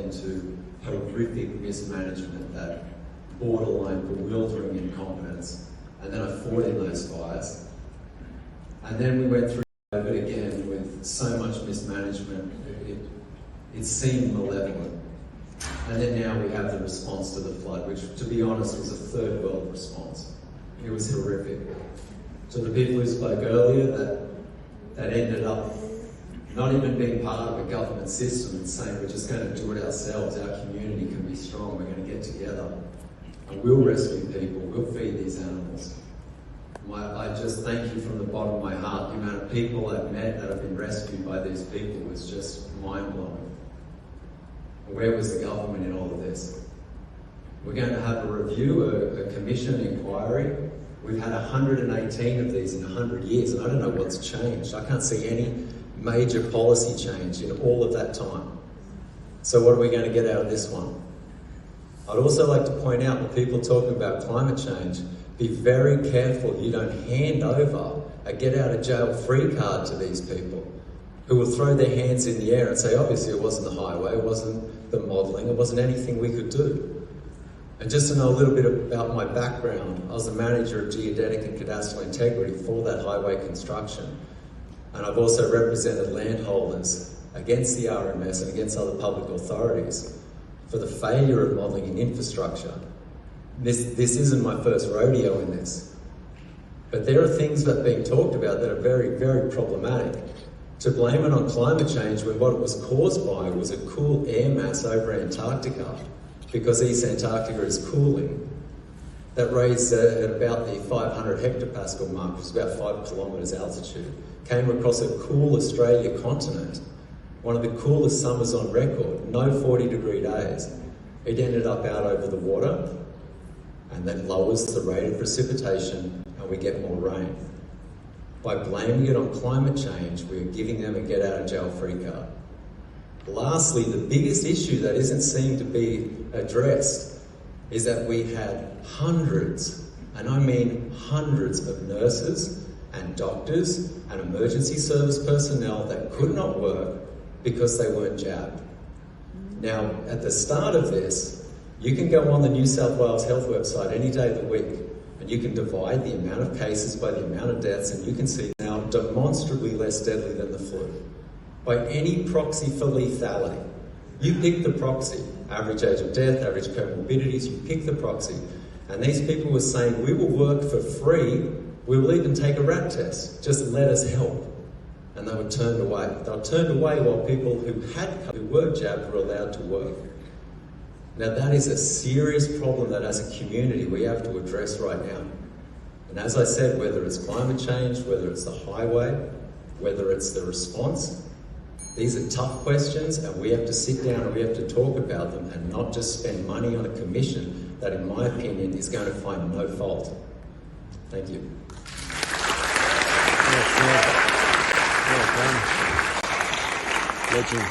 into horrific mismanagement, that borderline bewildering incompetence, and then I fought in those fires. And then we went through COVID again with so much mismanagement, it seemed malevolent. And then now we have the response to the flood, which, to be honest, was a third world response. It was horrific. To the people who spoke earlier, that ended up not even being part of a government system and saying we're just going to do it ourselves, our community can be strong, we're going to get together and we'll rescue people, we'll feed these animals. I just thank you from the bottom of my heart. The amount of people I've met that have been rescued by these people was just mind-blowing. Where was the government in all of this? We're going to have a review, a commission inquiry. We've had 118 of these in 100 years, and I don't know what's changed. I can't see any major policy change in all of that time. So what are we going to get out of this one? I'd also like to point out that people talking about climate change, be very careful you don't hand over a get-out-of-jail-free card to these people who will throw their hands in the air and say, obviously it wasn't the highway, it wasn't the modelling, it wasn't anything we could do. And just to know a little bit about my background, I was the manager of geodetic and cadastral integrity for that highway construction. And I've also represented landholders against the RMS and against other public authorities for the failure of modelling in infrastructure. This isn't my first rodeo in this. But there are things that are being talked about that are very, very problematic. To blame it on climate change when what it was caused by was a cool air mass over Antarctica, because East Antarctica is cooling, that raised at about the 500 hectopascal mark, which is about 5 kilometres altitude, came across a cool Australia continent, one of the coolest summers on record, no 40-degree days. It ended up out over the water, and that lowers the rate of precipitation, and we get more rain. By blaming it on climate change, we're giving them a get-out-of-jail-free card. Lastly, the biggest issue that isn't seen to be addressed is that we had hundreds, and I mean hundreds of nurses and doctors and emergency service personnel that could not work because they weren't jabbed. Now, at the start of this, you can go on the New South Wales Health website any day of the week, and you can divide the amount of cases by the amount of deaths, and you can see now demonstrably less deadly than the flu. By any proxy for lethality. You pick the proxy, average age of death, average comorbidities, you pick the proxy. And these people were saying, we will work for free, we will even take a rat test, just let us help. And they were turned away. They were turned away while people who were jabbed were allowed to work. Now that is a serious problem that as a community we have to address right now. And as I said, whether it's climate change, whether it's the highway, whether it's the response, these are tough questions, and we have to sit down and we have to talk about them and not just spend money on a commission that, in my opinion, is going to find no fault. Thank you. Well done. Legend.